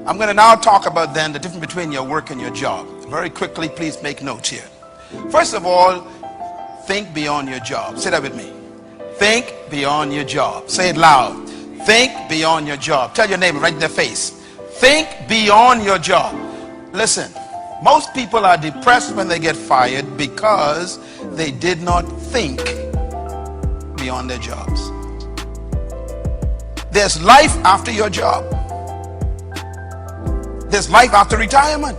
I'm going to now talk about then the difference between your work and your job. Very quickly, please make notes here. First of all, think beyond your job. Say that with me. Think beyond your job. Say it loud. Think beyond your job. Tell your neighbor right in their face. Think beyond your job. Listen, most people are depressed when they get fired because they did not think beyond their jobs. There's life after your job. There's life after retirement.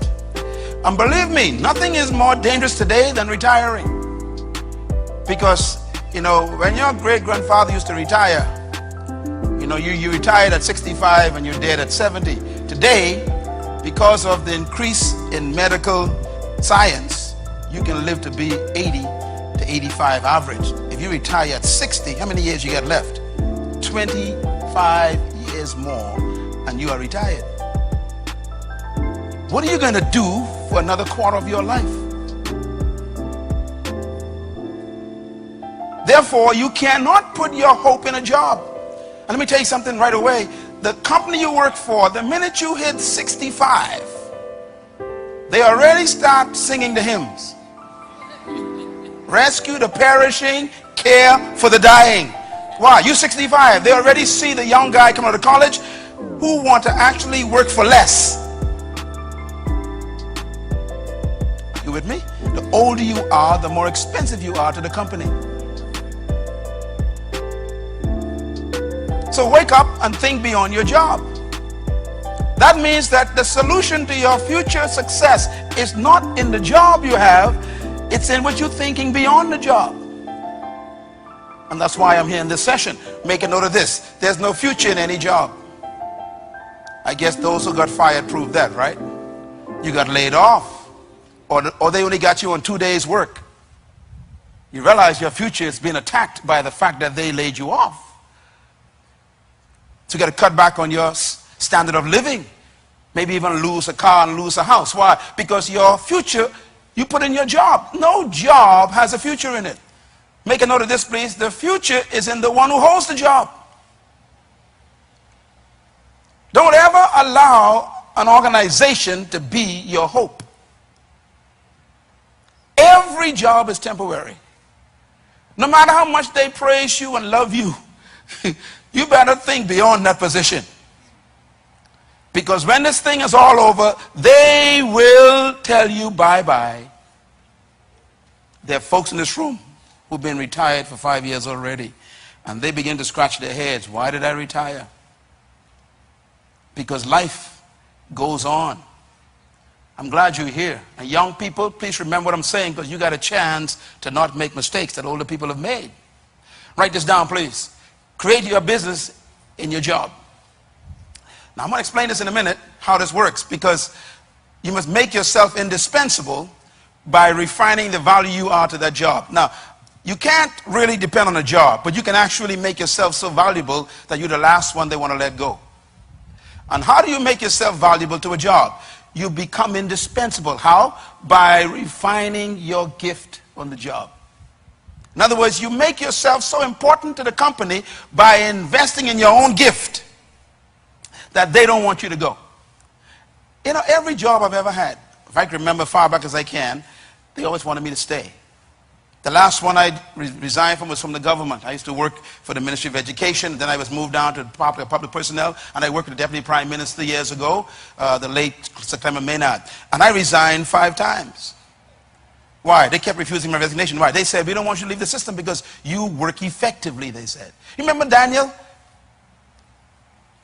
And believe me, nothing is more dangerous today than retiring. Because, you know, when your great-grandfather used to retire, you know, you retired at 65 and you're dead at 70. Today, because of the increase in medical science, you can live to be 80 to 85 average. If you retire at 60, how many years you got left? 25 years more and you are retired. What are you going to do for another quarter of your life? Therefore, you cannot put your hope in a job. And let me tell you something right away. The company you work for, the minute you hit 65, they already start singing the hymns. Rescue the perishing, care for the dying. Why? You're 65. They already see the young guy coming out of college who want to actually work for less. You with me? The older you are, the more expensive you are to the company. So wake up and think beyond your job. That means that the solution to your future success is not in the job you have, it's in what you're thinking beyond the job. And that's why I'm here in this session. Make a note of this. There's no future in any job. I guess those who got fired prove that, right? You got laid off. Or they only got you on 2 days work. You realize your future is being attacked by the fact that they laid you off. So you got to cut back on your standard of living. Maybe even lose a car and lose a house. Why? Because your future, you put in your job. No job has a future in it. Make a note of this, please. The future is in the one who holds the job. Don't ever allow an organization to be your hope. Every job is temporary. No matter how much they praise you and love you, you better think beyond that position. Because when this thing is all over, they will tell you bye-bye. There are folks in this room who've been retired for 5 years already. And they begin to scratch their heads. Why did I retire? Because life goes on. I'm glad you're here. And young people, please remember what I'm saying, because you got a chance to not make mistakes that older people have made. Write this down, please. Create your business in your job. Now, I'm going to explain this in a minute, how this works, because you must make yourself indispensable by refining the value you are to that job. Now, you can't really depend on a job, but you can actually make yourself so valuable that you're the last one they want to let go. And how do you make yourself valuable to a job? You become indispensable. How? By refining your gift on the job. In other words, you make yourself so important to the company by investing in your own gift that they don't want you to go. You know, every job I've ever had, if I can remember far back as I can, they always wanted me to stay. The last one I resigned from was from the government. I used to work for the Ministry of Education. Then I was moved down to public personnel, and I worked with the Deputy Prime Minister years ago, the late Sir Clement Maynard. And I resigned 5 times. Why? They kept refusing my resignation. Why? They said, we don't want you to leave the system because you work effectively, they said. You remember Daniel?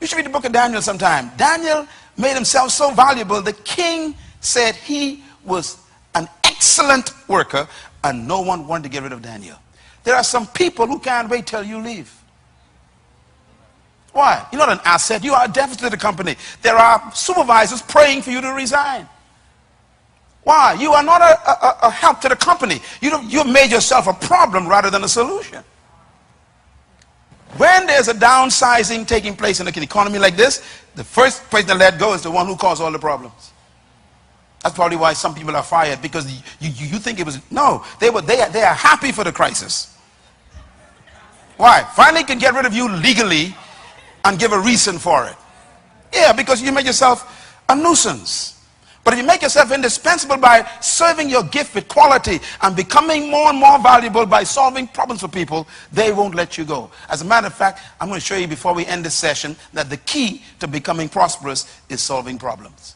You should read the book of Daniel sometime. Daniel made himself so valuable, the king said he was an excellent worker, and no one wanted to get rid of Daniel. There are some people who can't wait till you leave. Why? You're not an asset. You are a deficit to the company. There are supervisors praying for you to resign. Why? You are not a help to the company. You've made yourself a problem rather than a solution. When there's a downsizing taking place in an economy like this, the first person to let go is the one who caused all the problems. That's probably why some people are fired, because you think it was, no, they are happy for the crisis. Why? Finally can get rid of you legally and give a reason for it. Yeah, because you made yourself a nuisance. But if you make yourself indispensable by serving your gift with quality and becoming more and more valuable by solving problems for people, they won't let you go. As a matter of fact, I'm going to show you before we end this session that the key to becoming prosperous is solving problems.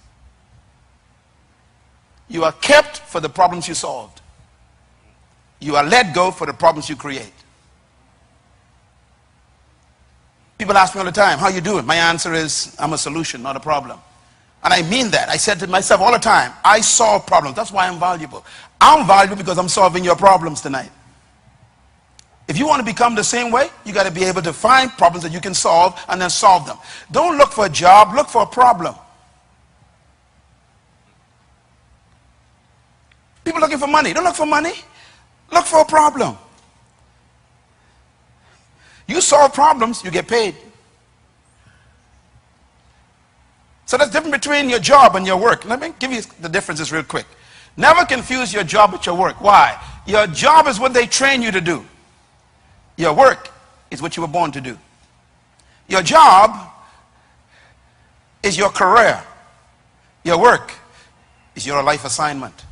You are kept for the problems you solved. You are let go for the problems you create. People ask me all the time, how you doing? My answer is, I'm a solution, not a problem. And I mean that. I said to myself all the time, I solve problems. That's why I'm valuable. I'm valuable because I'm solving your problems tonight. If you want to become the same way, you got to be able to find problems that you can solve and then solve them. Don't look for a job, look for a problem. People looking for money. Don't look for money. Look for a problem. You solve problems, you get paid. So that's different between your job and your work. Let me give you the differences real quick. Never confuse your job with your work. Why? Your job is what they train you to do. Your work is what you were born to do. Your job is your career. Your work is your life assignment.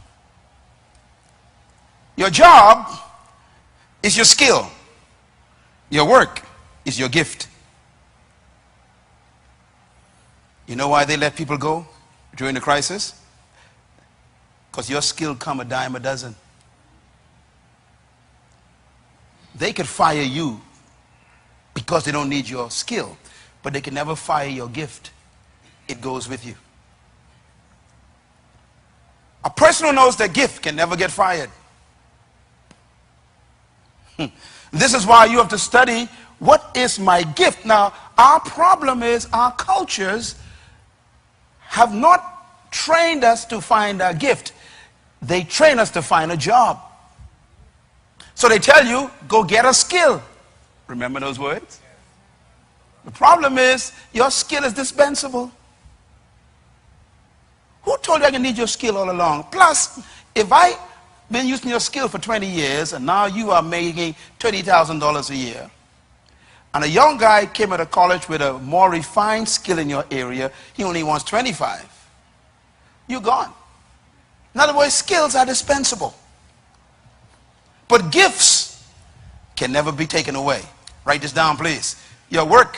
Your job is your skill. Your work is your gift. You know why they let people go during the crisis? Because your skill come a dime a dozen. They could fire you because they don't need your skill, but they can never fire your gift. It goes with you. A person who knows their gift can never get fired. This is why you have to study, what is my gift? Now, our problem is our cultures have not trained us to find our gift. They train us to find a job. So they tell you, go get a skill. Remember those words? The problem is, your skill is dispensable. Who told you I can need your skill all along? Plus, if I've been using your skill for 20 years and now you are making $20,000 a year, and a young guy came out of college with a more refined skill in your area, he only wants 25. You're gone. In other words, skills are dispensable. But gifts can never be taken away. Write this down, please. Your work,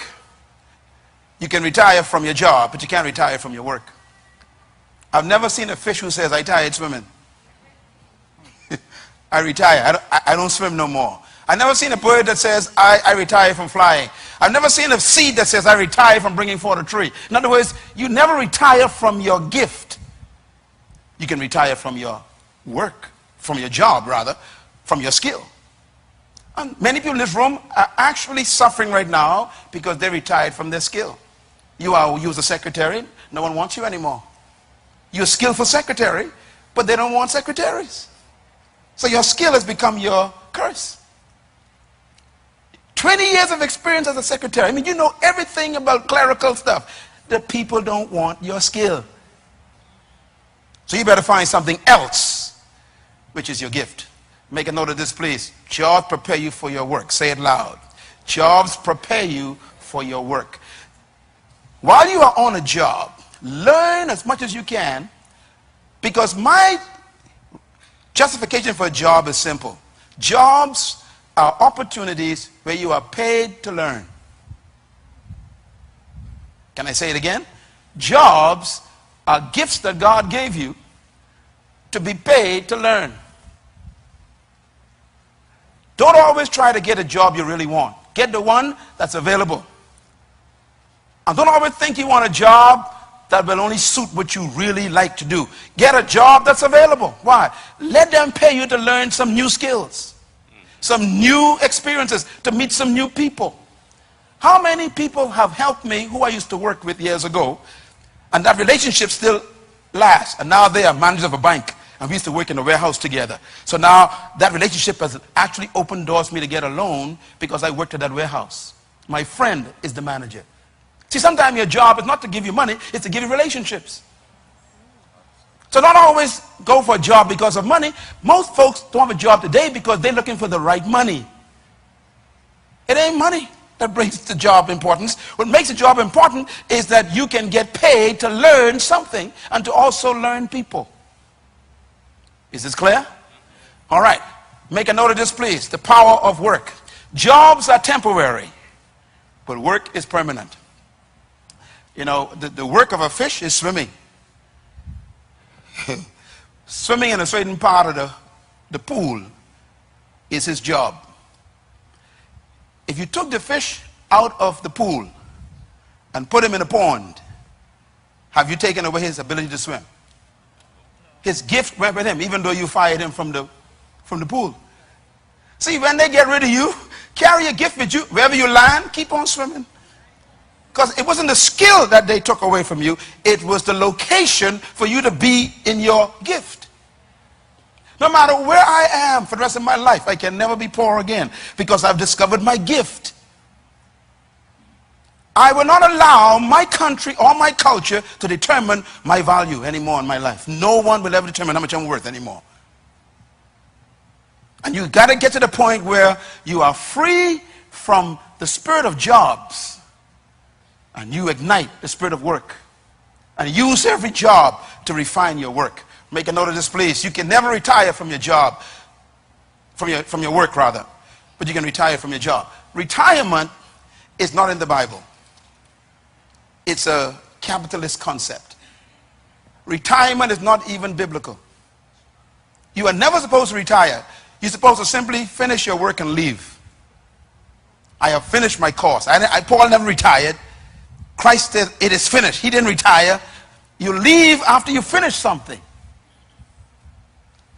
you can retire from your job, but you can't retire from your work. I've never seen a fish who says, I tired swimming. I retire. I don't swim no more. I've never seen a bird that says, I retire from flying. I've never seen a seed that says, I retire from bringing forth a tree. In other words, you never retire from your gift. You can retire from your work, from your job rather, from your skill. And many people in this room are actually suffering right now because they retired from their skill. You was a secretary, no one wants you anymore. You're a skillful secretary, but they don't want secretaries. So your skill has become your curse. 20 years of experience as a secretary. I mean, you know everything about clerical stuff. The people don't want your skill. So you better find something else, which is your gift. Make a note of this, please. Jobs prepare you for your work. Say it loud. Jobs prepare you for your work. While you are on a job, learn as much as you can, because my justification for a job is simple. Jobs are opportunities where you are paid to learn. Can I say it again? Jobs are gifts that God gave you to be paid to learn. Don't always try to get a job you really want. Get the one that's available. And don't always think you want a job that will only suit what you really like to do. Get a job that's available. Why? Let them pay you to learn some new skills, some new experiences, to meet some new people. How many people have helped me who I used to work with years ago, and that relationship still lasts, and now they are managers of a bank, and we used to work in a warehouse together. So now that relationship has actually opened doors for me to get a loan because I worked at that warehouse. My friend is the manager. See, sometimes your job is not to give you money, it's to give you relationships. So don't always go for a job because of money. Most folks don't have a job today because they're looking for the right money. It ain't money. that brings the job importance. What makes the job important is that you can get paid to learn something and to also learn people. Is this clear? All right. Make a note of this, please. The power of work. Jobs are temporary, but work is permanent. You know, the work of a fish is swimming. Swimming in a certain part of the pool is his job. If you took the fish out of the pool and put him in a pond, have you taken away his ability to swim? His gift went with him, even though you fired him from the pool. See, when they get rid of you, carry your gift with you. Wherever you land, keep on swimming. Because it wasn't the skill that they took away from you. It was the location for you to be in your gift. No matter where I am for the rest of my life, I can never be poor again because I've discovered my gift. I will not allow my country or my culture to determine my value anymore in my life. No one will ever determine how much I'm worth anymore. And you got to get to the point where you are free from the spirit of jobs and you ignite the spirit of work and use every job to refine your work. Make a note of this, please. You can never retire from your job, from your work rather, but you can retire from your job. Retirement is not in the Bible. It's a capitalist concept. Retirement is not even biblical. You are never supposed to retire. You're supposed to simply finish your work and leave. I have finished my course. Paul never retired. Christ said it is finished. He didn't retire. You leave after you finish something.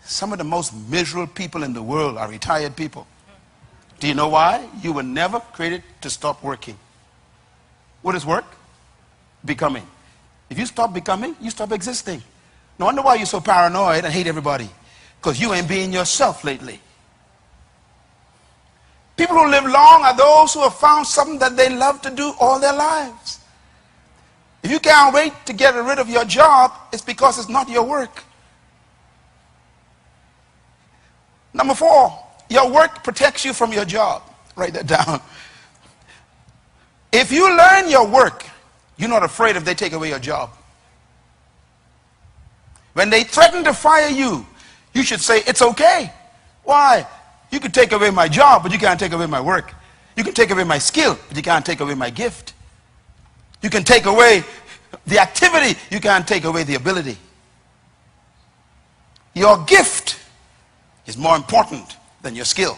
Some of the most miserable people in the world are retired people. Do you know why? You were never created to stop working. What is work? Becoming. If you stop becoming, you stop existing. No wonder why you're so paranoid and hate everybody. Because you ain't being yourself lately. People who live long are those who have found something that they love to do all their lives. If you can't wait to get rid of your job, it's because it's not your work. Number 4, your work protects you from your job. Write that down. If you learn your work, you're not afraid if they take away your job. When they threaten to fire you, you should say, it's okay. Why? You could take away my job, but you can't take away my work. You can take away my skill, but you can't take away my gift. You can take away the activity, you can't take away the ability. Your gift is more important than your skill.